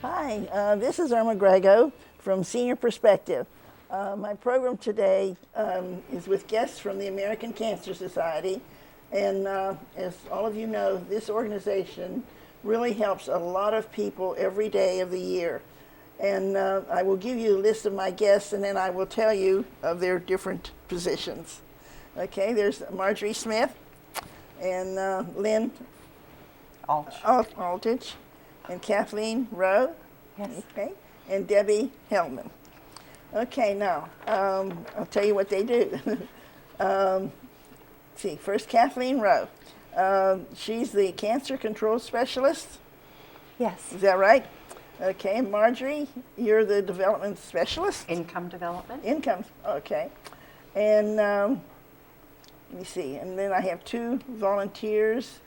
Hi, this is Erma Grego from Senior Perspective. My program today is with guests from the American Cancer Society. And as all of you know, this organization really helps a lot of people every day of the year. And I will give you a list of my guests, and then I will tell you of their different positions. Okay, there's Margaret Smith and Lyn Ultsch and Kathleen Row. Yes. Okay, and Debi Heldman. Okay, now I'll tell you what they do. See, first Kathleen Row. She's the cancer control specialist. Yes. Is that right? Okay, Marjorie, you're the development specialist. Income development. Income, okay. And let me see, and then I have two volunteers.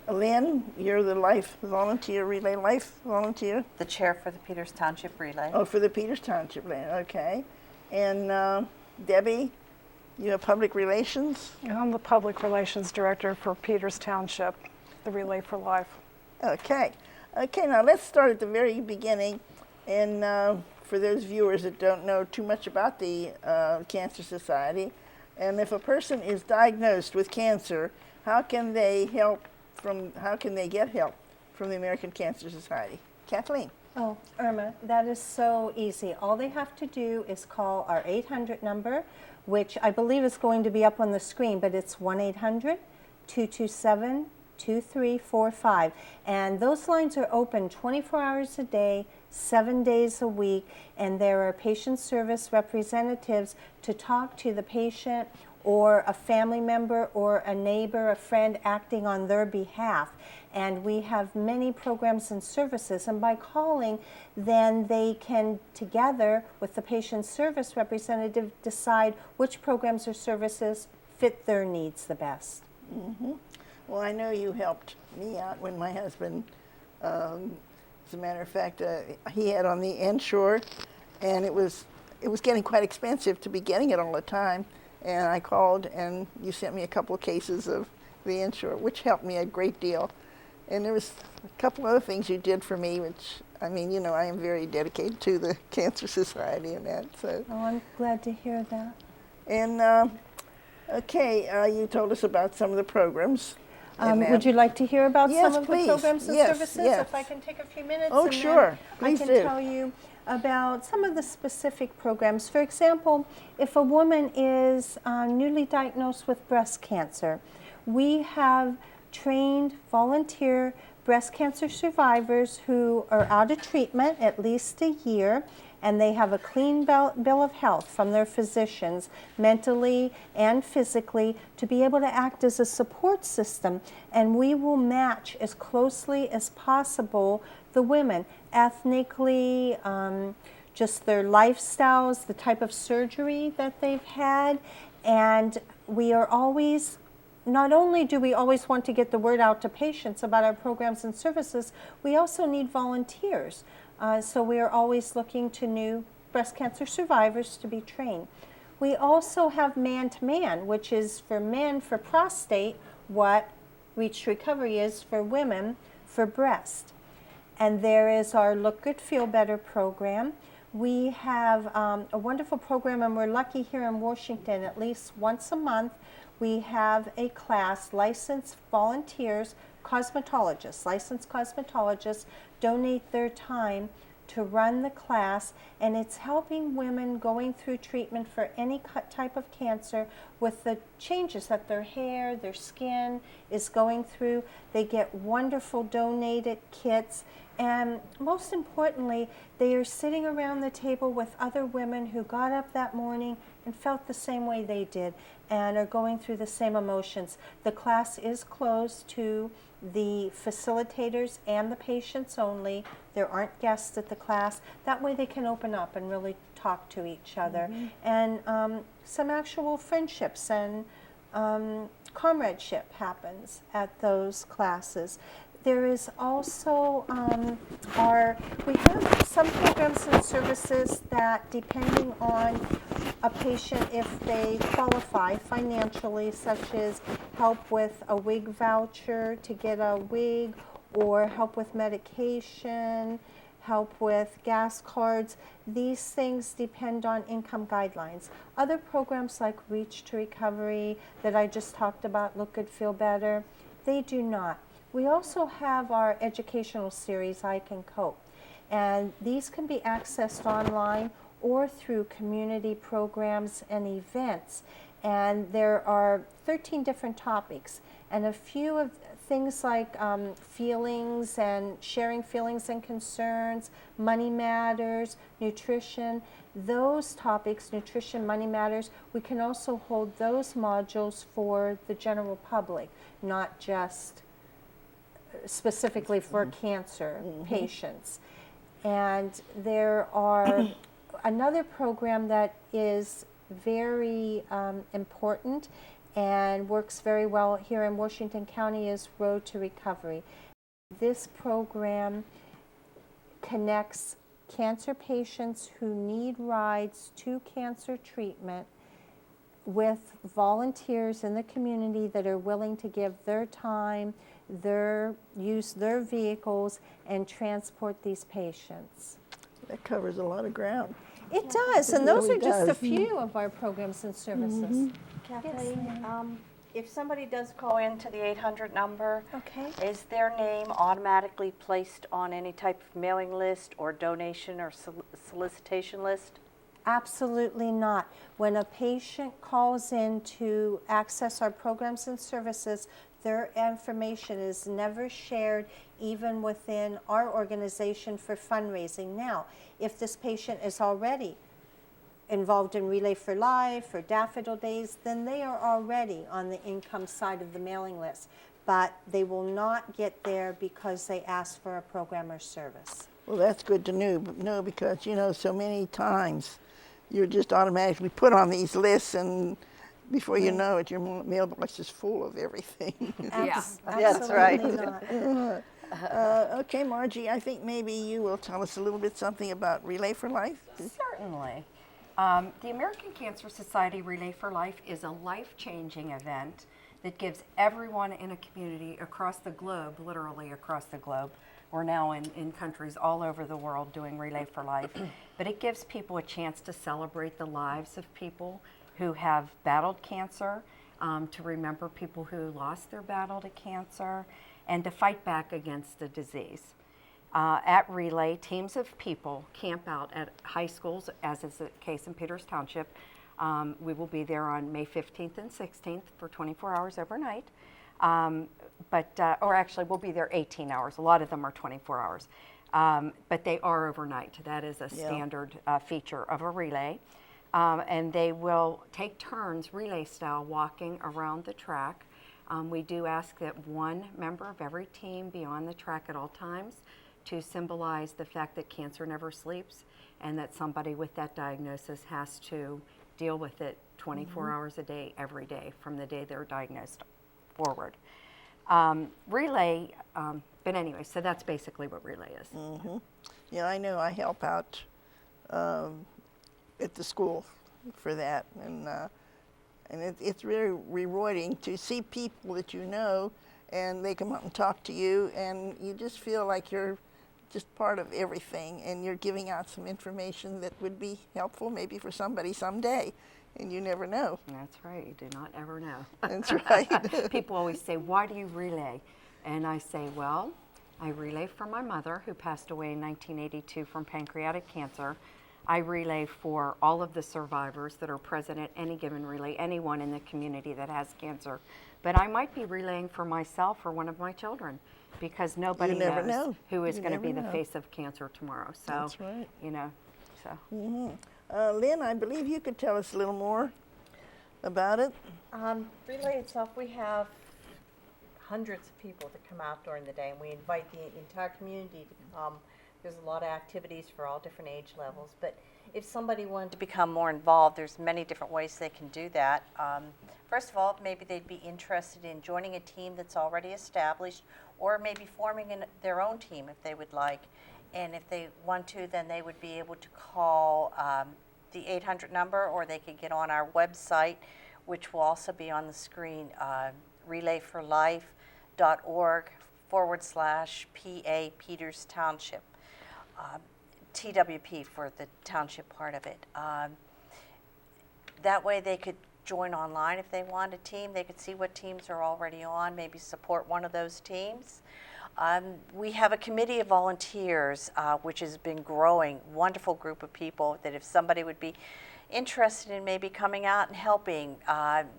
Lyn, you're the life volunteer, relay life volunteer. The chair for the Peters Township Relay. Oh, for the Peters Township Relay, okay. And Debi, you have public relations? I'm the Public Relations Director for Peters Township, the Relay for Life. Okay. Okay, now let's start at the very beginning. And for those viewers that don't know too much about the Cancer Society, and if a person is diagnosed with cancer, how can they get help from the American Cancer Society? Kathleen. Oh, Irma, that is so easy. All they have to do is call our 800 number, which I believe is going to be up on the screen, but it's 1-800-227-2345. And those lines are open 24 hours a day, 7 days a week, and there are patient service representatives to talk to the patient or a family member or a neighbor, a friend acting on their behalf. And we have many programs and services, and by calling, then they can, together with the patient service representative, decide which programs or services fit their needs the best. Mm-hmm. Well, I know you helped me out when my husband, as a matter of fact, he had on the Ensure, and it was getting quite expensive to be getting it all the time. And I called, and you sent me a couple of cases of the Ensure, which helped me a great deal. And there was a couple other things you did for me, which, I mean, you know, I am very dedicated to the Cancer Society and that. So. Oh, I'm glad to hear that. And, okay, you told us about some of the programs. Would you like to hear about yes, some of please. the programs and services? Yes. If I can take a few minutes. Oh, and sure. then Please I do. can tell you about some of the specific programs. For example, if a woman is newly diagnosed with breast cancer, we have trained volunteer breast cancer survivors who are out of treatment at least a year, and they have a clean bill of health from their physicians, mentally and physically, to be able to act as a support system. And we will match as closely as possible the women, ethnically, just their lifestyles, the type of surgery that they've had. And we are always, not only do we always want to get the word out to patients about our programs and services, we also need volunteers. So we are always looking to new breast cancer survivors to be trained. We also have man-to-man, which is for men for prostate, what Reach Recovery is for women for breast. And there is our Look Good, Feel Better program. We have a wonderful program, and we're lucky here in Washington, at least once a month, we have a class, licensed volunteers, cosmetologists, licensed cosmetologists, donate their time to run the class, and it's helping women going through treatment for any type of cancer with the changes that their hair, their skin is going through. They get wonderful donated kits, and most importantly, they are sitting around the table with other women who got up that morning and felt the same way they did and are going through the same emotions. The class is closed to the facilitators and the patients only. There aren't guests at the class. That way they can open up and really talk to each other. Mm-hmm. And some actual friendships and comradeship happens at those classes. There is also we have some programs and services that, depending on a patient, if they qualify financially, such as help with a wig voucher to get a wig, or help with medication, help with gas cards. These things depend on income guidelines. Other programs like Reach to Recovery that I just talked about, Look Good, Feel Better, they do not. We also have our educational series, I Can Cope. And these can be accessed online or through community programs and events. And there are 13 different topics. And a few of things like feelings and sharing feelings and concerns, money matters, nutrition, those topics, nutrition, money matters, we can also hold those modules for the general public, not just specifically for cancer patients. And there are another program that is very important and works very well here in Washington County is Road to Recovery. This program connects cancer patients who need rides to cancer treatment with volunteers in the community that are willing to give their time, use their vehicles, and transport these patients. That covers a lot of ground. It does, and those are just a few of our programs and services. Kathleen, if somebody does call into the 800 number, Okay. is their name automatically placed on any type of mailing list or donation or solicitation list? Absolutely not. When a patient calls in to access our programs and services, their information is never shared even within our organization for fundraising. Now, if this patient is already involved in Relay for Life or Daffodil Days, then they are already on the income side of the mailing list. But they will not get there because they ask for a program or service. Well, that's good to know because, you know, so many times you're just automatically put on these lists, and before you know it, your mailbox is full of everything. That's Absolutely right. not. Okay, Margie, I think maybe you will tell us a little bit something about Relay for Life. Certainly. The American Cancer Society Relay for Life is a life-changing event that gives everyone in a community across the globe, literally across the globe, we're now in countries all over the world doing Relay for Life, but it gives people a chance to celebrate the lives of people who have battled cancer, to remember people who lost their battle to cancer, and to fight back against the disease. At Relay, teams of people camp out at high schools, as is the case in Peters Township. We will be there on May 15th and 16th for 24 hours overnight. Or actually, we'll be there 18 hours. A lot of them are 24 hours. But they are overnight. That is a standard feature of a relay. And they will take turns, relay style, walking around the track. We do ask that one member of every team be on the track at all times to symbolize the fact that cancer never sleeps and that somebody with that diagnosis has to deal with it 24 hours a day, every day, from the day they're diagnosed forward. Relay, but anyway, so that's basically what Relay is. Yeah, I know I help out at the school for that, and it's really rewarding to see people that you know, and they come up and talk to you, and you just feel like you're just part of everything, and you're giving out some information that would be helpful maybe for somebody someday, and you never know. That's right, you do not ever know. That's right. People always say, why do you relay? And I say, well, I relay for my mother who passed away in 1982 from pancreatic cancer. I relay for all of the survivors that are present at any given relay, anyone in the community that has cancer. But I might be relaying for myself or one of my children, because nobody knows who is going to be the face of cancer tomorrow. So, That's right. you know, so. Lyn, I believe you could tell us a little more about it. Relay itself, we have hundreds of people that come out during the day, and we invite the entire community to come. There's a lot of activities for all different age levels, but if somebody wanted to become more involved, there's many different ways they can do that. First of all, maybe they'd be interested in joining a team that's already established, or maybe forming their own team if they would like. And if they want to, then they would be able to call the 800 number, or they could get on our website, which will also be on the screen, relayforlife.org/PA Peters Township. TWP for the township part of it. That way they could join online if they want a team. They could see what teams are already on, maybe support one of those teams. We have a committee of volunteers, which has been growing, wonderful group of people that if somebody would be interested in maybe coming out and helping,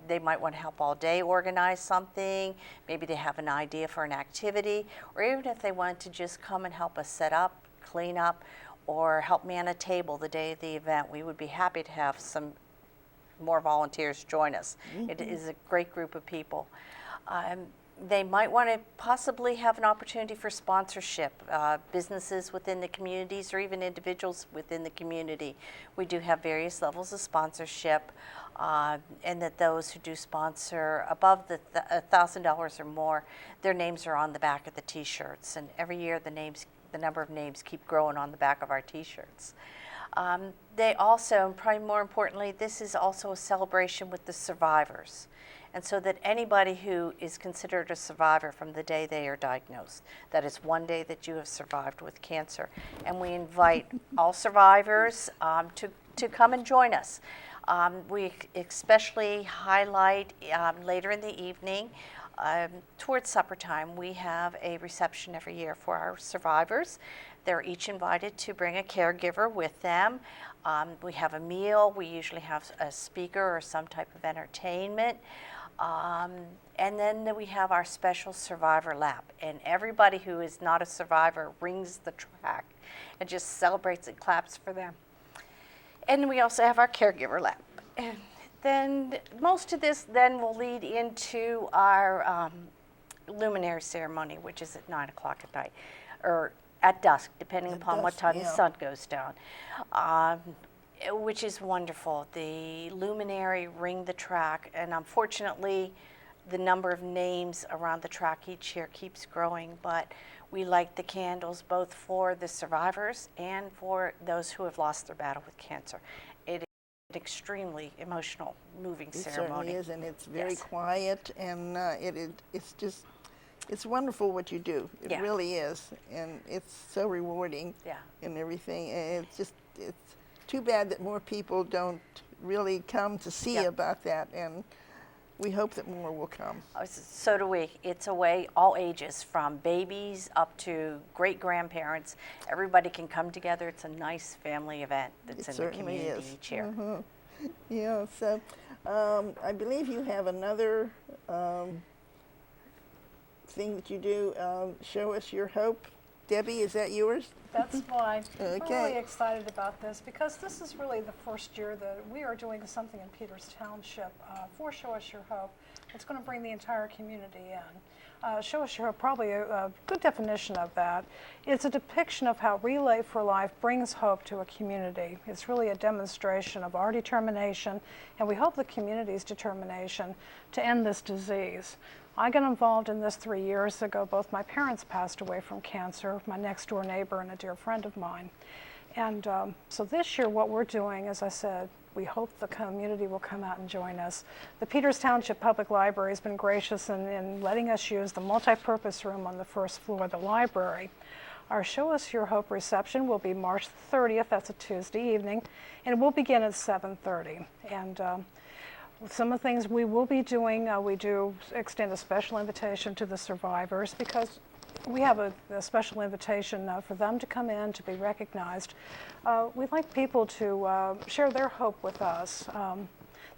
they might want to help all day organize something, maybe they have an idea for an activity, or even if they want to just come and help us set up, clean up, or help man a table the day of the event, we would be happy to have some more volunteers join us. It is a great group of people. They might want to possibly have an opportunity for sponsorship, businesses within the communities or even individuals within the community. We do have various levels of sponsorship, and that those who do sponsor above the $1,000 or more, their names are on the back of the t-shirts, and every year the number of names keep growing on the back of our t-shirts. They also, and probably more importantly, this is also a celebration with the survivors. And so that anybody who is considered a survivor from the day they are diagnosed, that is one day that you have survived with cancer. And we invite all survivors to come and join us. We especially highlight later in the evening, towards supper time, we have a reception every year for our survivors. They're each invited to bring a caregiver with them. We have a meal. We usually have a speaker or some type of entertainment. And then we have our special survivor lap. And everybody who is not a survivor rings the track and just celebrates and claps for them. And we also have our caregiver lap. And then most of this then will lead into our luminary ceremony, which is at 9 o'clock at night, or at dusk, depending upon what time the sun goes down, which is wonderful. The luminary ring the track, and unfortunately, the number of names around the track each year keeps growing, but we light the candles both for the survivors and for those who have lost their battle with cancer. It is an extremely emotional, moving ceremony. It certainly is, and it's very quiet, and it's wonderful what you do. It really is, and it's so rewarding and everything. And it's too bad that more people don't really come to see about that, and we hope that more will come. So do we. It's a way, all ages, from babies up to great-grandparents. Everybody can come together. It's a nice family event that's in the community each year. Yeah, so I believe you have another thing that you do. Show us your hope. Debbie, is that yours? That's why Okay. we're really excited about this, because this is really the first year that we are doing something in Peters Township for Show Us Your Hope. It's going to bring the entire community in. Show Us Your Hope, probably a good definition of that. It's a depiction of how Relay for Life brings hope to a community. It's really a demonstration of our determination, and we hope the community's determination to end this disease. I got involved in this 3 years ago. Both my parents passed away from cancer, my next door neighbor and a dear friend of mine. And so this year what we're doing, as I said, we hope the community will come out and join us. The Peters Township Public Library has been gracious in letting us use the multi-purpose room on the first floor of the library. Our Show Us Your Hope reception will be March 30th, that's a Tuesday evening, and it will begin at 7:30. And some of the things we will be doing, we do extend a special invitation to the survivors, because we have a special invitation for them to come in to be recognized. We'd like people to share their hope with us.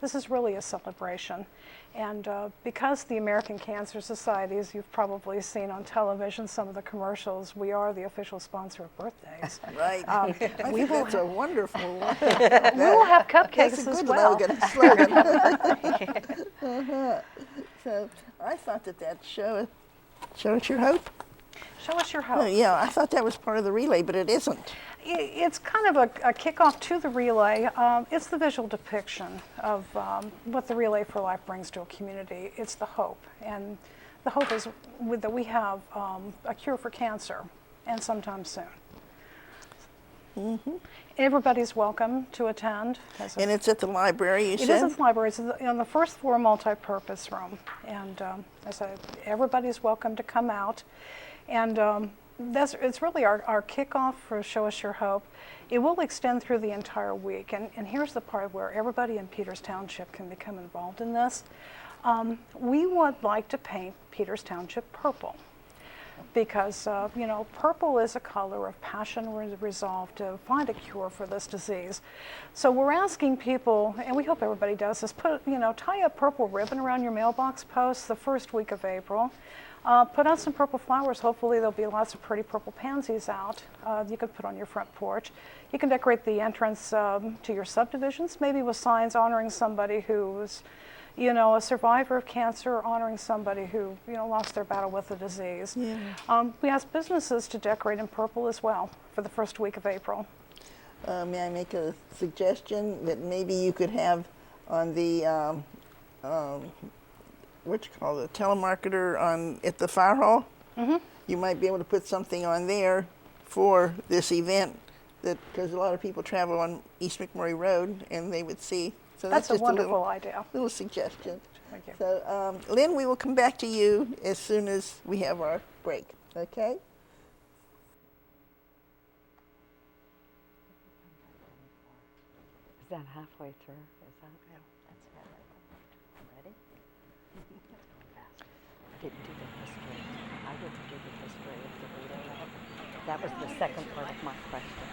This is really a celebration. And because the American Cancer Society, as you've probably seen on television, some of the commercials, we are the official sponsor of birthdays. Right. I think that's a wonderful one. We will have cupcakes as well. That's a good slogan. So I thought that show us your hope. Show Us Your Hope. Oh, yeah, I thought that was part of the relay, but it isn't. It's kind of a kickoff to the relay. It's the visual depiction of what the Relay for Life brings to a community. It's the hope, and the hope is that we have a cure for cancer, and sometime soon. Mm-hmm. Everybody's welcome to attend. And it's at the library, you said? It is at the library. It's on the first floor multi-purpose room, and as I said, everybody's welcome to come out. And it's really our kickoff for Show Us Your Hope. It will extend through the entire week, and here's the part where everybody in Peters Township can become involved in this. We would like to paint Peters Township purple because, you know, purple is a color of passion and resolve to find a cure for this disease. So we're asking people, and we hope everybody does this, tie a purple ribbon around your mailbox post the first week of April. Put out some purple flowers. Hopefully there'll be lots of pretty purple pansies out. You could put on your front porch. You can decorate the entrance to your subdivisions, maybe with signs honoring somebody who's, you know, a survivor of cancer, or honoring somebody who, you know, lost their battle with the disease. Yeah. We ask businesses to decorate in purple as well for the first week of April. May I make a suggestion that maybe you could have on the telemarketer at the fire hall? Mm-hmm. You might be able to put something on there for this event, because a lot of people travel on East McMurray Road and they would see. So that's just a wonderful idea. Little suggestion. Thank you. So, Lynn, we will come back to you as soon as we have our break. Okay? Is that halfway through? Is that? No, that's about it. Ready? I didn't do the history. I didn't do the history of the relay. That was the second part of my question.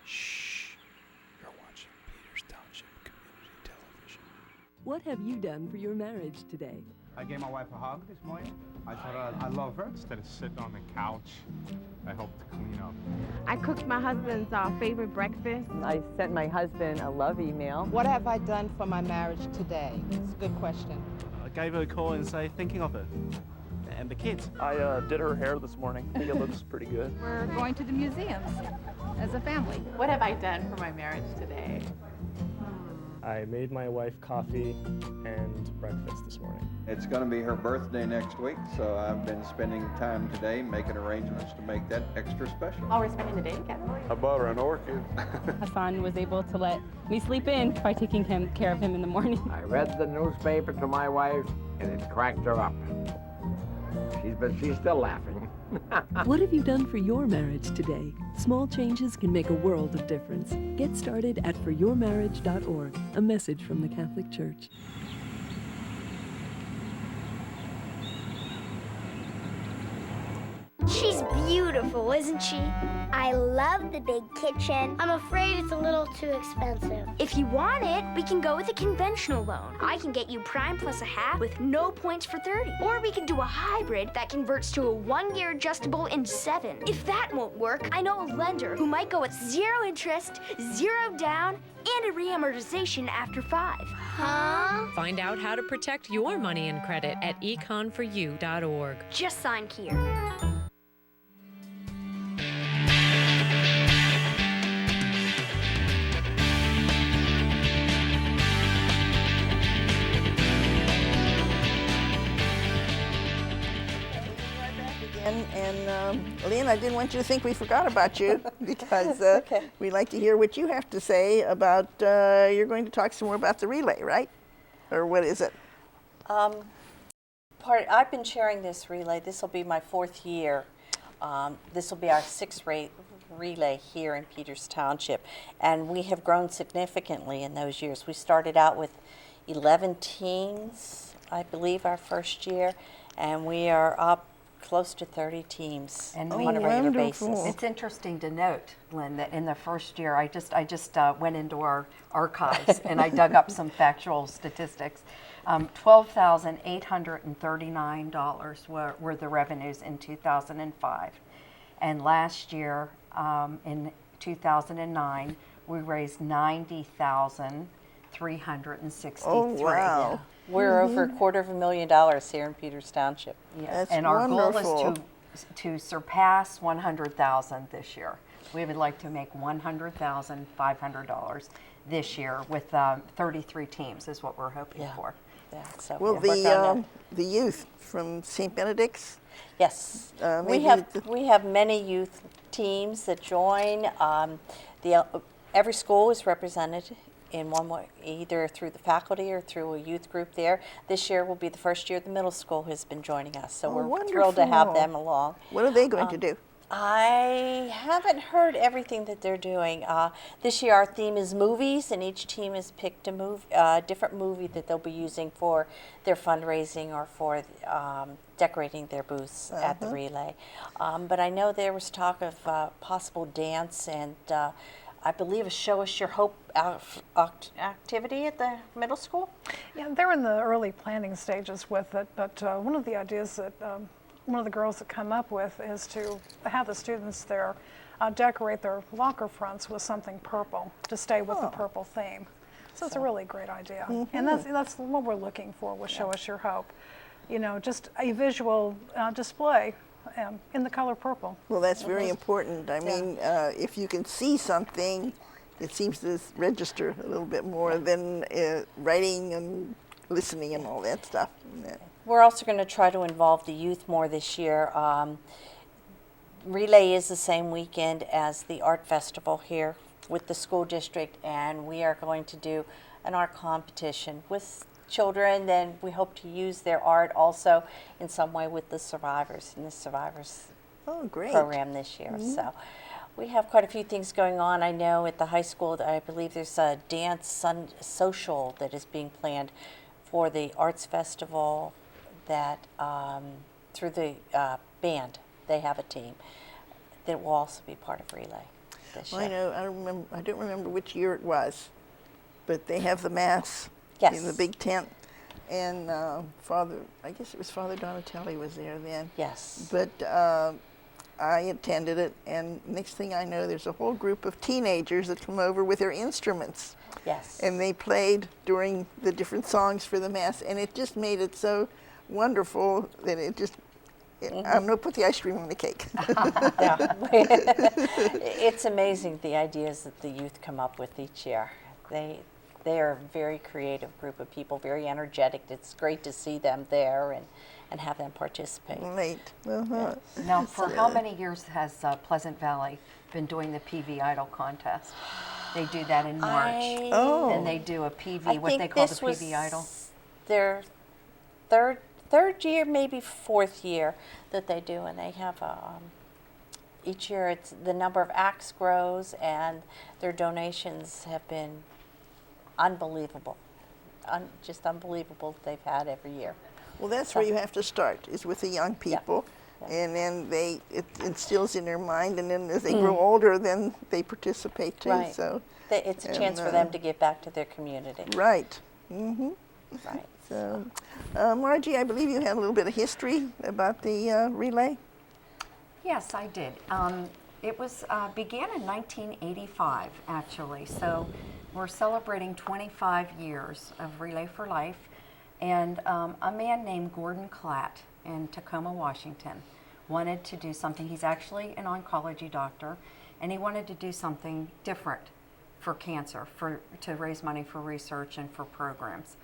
Shh. You're watching Peters Township Community Television. What have you done for your marriage today? I gave my wife a hug this morning. I told her I love her. Instead of sitting on the couch, I helped clean up. I cooked my husband's favorite breakfast. I sent my husband a love email. What have I done for my marriage today? It's a good question. I gave her a call and say thinking of her. And the kids. I did her hair this morning. I think it looks pretty good. We're going to the museums as a family. What have I done for my marriage today? I made my wife coffee and breakfast this morning. It's going to be her birthday next week, so I've been spending time today making arrangements to make that extra special. Oh, we're spending the day together? I bought her an orchid. Hassan was able to let me sleep in by taking care of him in the morning. I read the newspaper to my wife, and it cracked her up. She's still laughing. What have you done for your marriage today? Small changes can make a world of difference. Get started at foryourmarriage.org, a message from the Catholic Church. She's beautiful, isn't she? I love the big kitchen. I'm afraid it's a little too expensive. If you want it, we can go with a conventional loan. I can get you prime plus a half with no points for 30. Or we can do a hybrid that converts to a 1-year adjustable in 7. If that won't work, I know a lender who might go with 0 interest, 0 down, and a reamortization after 5. Huh? Find out how to protect your money and credit at econforyou.org. Just sign here. And Lynn, I didn't want you to think we forgot about you because we'd like to hear what you have to say about, you're going to talk some more about the relay, right? Or what is it? I've been chairing this relay. This will be my 4th year. This will be our 6th relay here in Peters Township. And we have grown significantly in those years. We started out with 11 teams, I believe, our first year. And we are up close to 30 teams on a regular basis. It's interesting to note, Lynn, that in the first year, I just went into our archives and I dug up some factual statistics. $12,839 were the revenues in 2005. And last year, in 2009, we raised $90,363. Oh, wow. Yeah. We're over $250,000 here in Peters Township. Yeah. That's and our wonderful. goal is to surpass 100,000 this year. We would like to make $100,500 this year with 33 teams is what we're hoping for. that. So Well, we'll work on that. the youth from St. Benedict's. Yes, maybe we have many youth teams that join. Every school is represented in one way, either through the faculty or through a youth group there. This year will be the first year the middle school has been joining us, so we're thrilled to have them along. What are they going to do? I haven't heard everything that they're doing. This year our theme is movies, and each team has picked a different movie that they'll be using for their fundraising or for decorating their booths at the relay. But I know there was talk of possible dance and I believe a Show Us Your Hope activity at the middle school. Yeah, they're in the early planning stages with it, but one of the ideas that one of the girls that come up with is to have the students there decorate their locker fronts with something purple to stay with the purple theme. So it's a really great idea. And that's what we're looking for with Show Us Your Hope. You know, just a visual display in the color purple. Well, that's very important. I mean, if you can see something, it seems to register a little bit more than writing and listening and all that stuff. We're also going to try to involve the youth more this year. Relay is the same weekend as the art festival here with the school district, and we are going to do an art competition with children. Then we hope to use their art also in some way with the survivors in the survivors program this year. So we have quite a few things going on. I know at the high school, I believe there's a dance social that is being planned for the arts festival that through the band, they have a team that will also be part of Relay this year. I know, I don't remember which year it was, but they have the Mass in the big tent. And I guess it was Father Donatelli was there then. Yes. But I attended it, and next thing I know, there's a whole group of teenagers that come over with their instruments. Yes. And they played during the different songs for the Mass, and it just made it so wonderful that it just, I'm going to put the ice cream on the cake. It's amazing the ideas that the youth come up with each year. They are a very creative group of people, very energetic. It's great to see them there and have them participate. Right. Now, for how many years has Pleasant Valley been doing the PV Idol contest? They do that in March. And they do a PV, what they call the PV Idol. Their third year, maybe fourth year that they do, and they have each year it's the number of acts grows, and their donations have been unbelievable, just unbelievable that they've had every year. Well, that's where you have to start, is with the young people, and then it instills in their mind, and then as they grow older, then they participate too. Right. So it's a chance for them to give back to their community. Right. Right. So, Margie, I believe you had a little bit of history about the relay. Yes, I did. It was began in 1985, actually. So we're celebrating 25 years of Relay for Life. And a man named Gordon Klatt in Tacoma, Washington, wanted to do something. He's actually an oncology doctor, and he wanted to do something different for cancer, to raise money for research and for programs.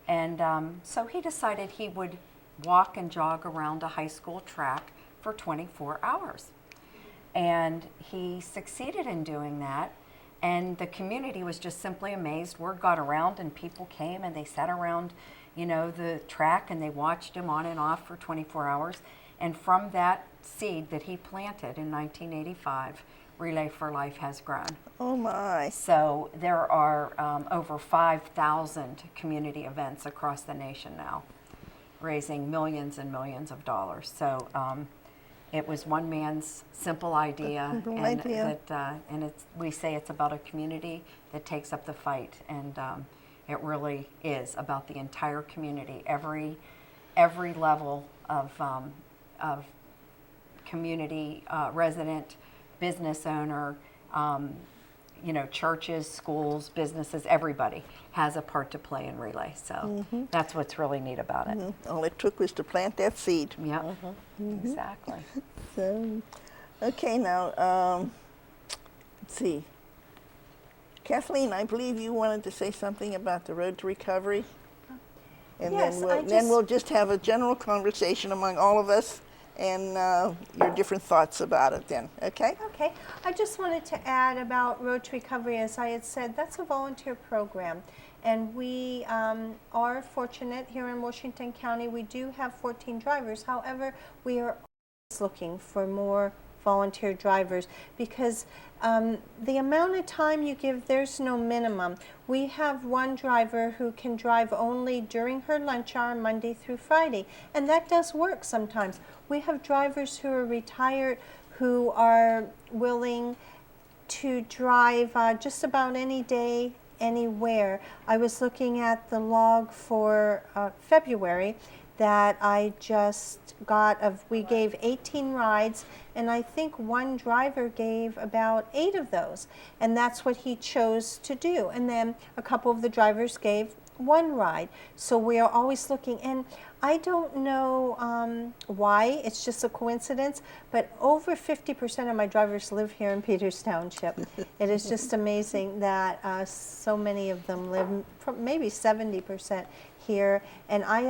And so he decided he would walk and jog around a high school track for 24 hours. And he succeeded in doing that. And the community was just simply amazed. Word got around, and people came and they sat around, the track, and they watched him on and off for 24 hours. And from that seed that he planted in 1985, Relay for Life has grown. Oh my. So there are over 5,000 community events across the nation now, raising millions and millions of dollars. So it was one man's simple idea, we say it's about a community that takes up the fight, and it really is about the entire community, every level of community resident, business owner, churches, schools, businesses, everybody has a part to play in Relay. So that's what's really neat about it. All it took was to plant that seed. Yep, exactly. So, okay, now, let's see. Kathleen, I believe you wanted to say something about the Road to Recovery. And Yes, then we'll just have a general conversation among all of us and your different thoughts about it then, okay? Okay. I just wanted to add about Road to Recovery. As I had said, that's a volunteer program. And we are fortunate here in Washington County. We do have 14 drivers. However, we are always looking for more volunteer drivers because the amount of time you give, there's no minimum. We have one driver who can drive only during her lunch hour, Monday through Friday, and that does work sometimes. We have drivers who are retired who are willing to drive just about any day, anywhere. I was looking at the log for February that I just got we gave 18 rides, and I think one driver gave about 8 of those, and that's what he chose to do. And then a couple of the drivers gave 1 ride. So we are always looking, and I don't know why, it's just a coincidence, but over 50% of my drivers live here in Peters Township. It is just amazing that so many of them live, maybe 70% here. And I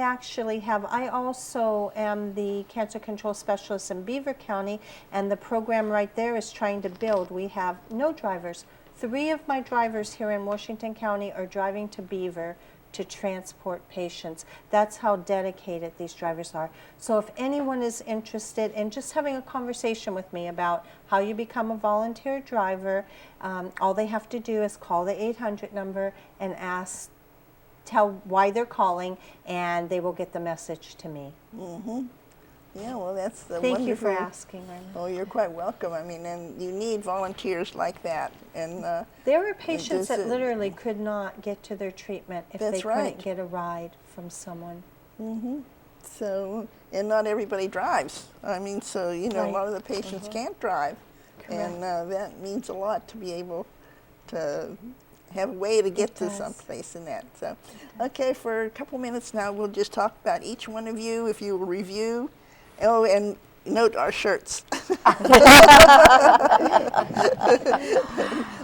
also am the cancer control specialist in Beaver County, and the program right there is trying to build. We have no drivers. 3 of my drivers here in Washington County are driving to Beaver to transport patients. That's how dedicated these drivers are. So if anyone is interested in just having a conversation with me about how you become a volunteer driver, all they have to do is call the 800 number and tell why they're calling, and they will get the message to me. Mm-hmm. Yeah, well, that's the Thank wonderful. you for asking, Erma. Oh, you're quite welcome. I mean, and you need volunteers like that. And there were patients that literally could not get to their treatment if they couldn't get a ride from someone. Mm-hmm. So, and not everybody drives. I mean, so, you know, a lot of the patients can't drive. Correct. And that means a lot to be able to have a way to get to someplace in that. So, okay, for a couple minutes now, we'll just talk about each one of you, if you will review. Oh, and note our shirts.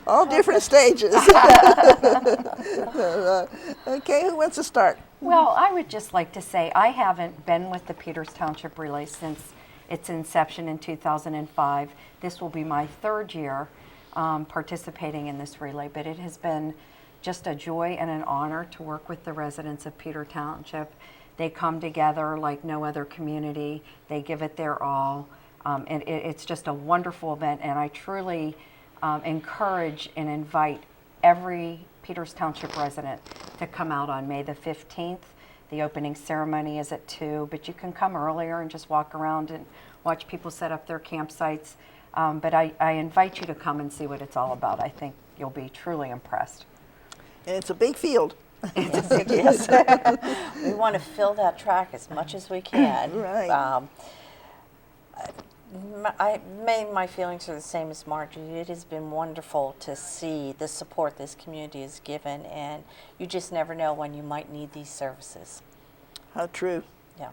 All different stages. Okay, who wants to start? Well, I would just like to say I haven't been with the Peters Township Relay since its inception in 2005. This will be my 3rd year participating in this relay, but it has been just a joy and an honor to work with the residents of Peters Township. They come together like no other community. They give it their all. And it's just a wonderful event, and I truly encourage and invite every Peters Township resident to come out on May the 15th. The opening ceremony is at 2, but you can come earlier and just walk around and watch people set up their campsites. But I invite you to come and see what it's all about. I think you'll be truly impressed. And it's a big field. Yes. We want to fill that track as much as we can. Right. My feelings are the same as Margie. It has been wonderful to see the support this community has given, and you just never know when you might need these services. How true. Yeah.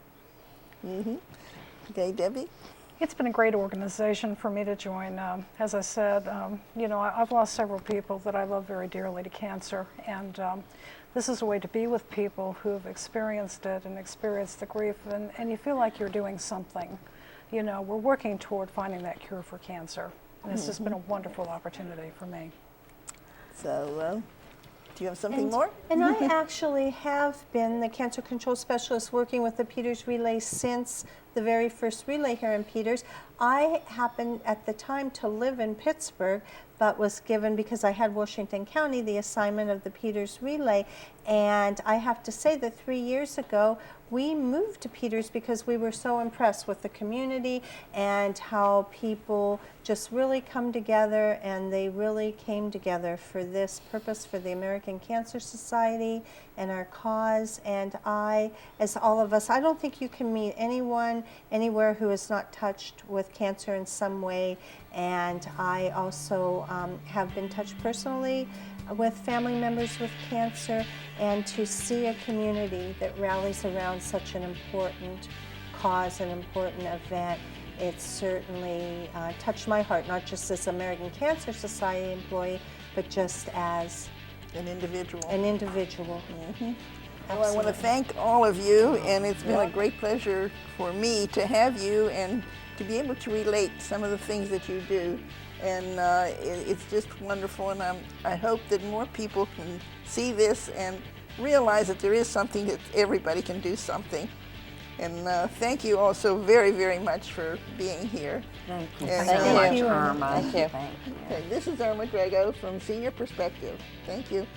Mm-hmm. Okay, Debbie? It's been a great organization for me to join. As I said, you know, I've lost several people that I love very dearly to cancer, and this is a way to be with people who have experienced it and experienced the grief, and you feel like you're doing something. You know, we're working toward finding that cure for cancer, and it's just been a wonderful opportunity for me. So, do you have something more? And I actually have been the cancer control specialist working with the Peters Relay since the very first relay here in Peters. I happened at the time to live in Pittsburgh, but was given, because I had Washington County, the assignment of the Peters Relay. And I have to say that 3 years ago, we moved to Peters because we were so impressed with the community and how people just really come together, and they really came together for this purpose, for the American Cancer Society and our cause. And as all of us, I don't think you can meet anyone anywhere who is not touched with cancer in some way. And I also have been touched personally with family members with cancer, and to see a community that rallies around such an important cause, an important event, it certainly touched my heart, not just as American Cancer Society employee, but just as an individual. An individual. Mm-hmm. Well, I want to thank all of you, and it's been a great pleasure for me to have you and to be able to relate some of the things that you do. And it's just wonderful, and I hope that more people can see this and realize that there is something that everybody can do something. And thank you all so very, very much for being here. Thank you And, so much, Irma. Thank you. Thank you. Okay, this is Erma Grego from Senior Perspective. Thank you.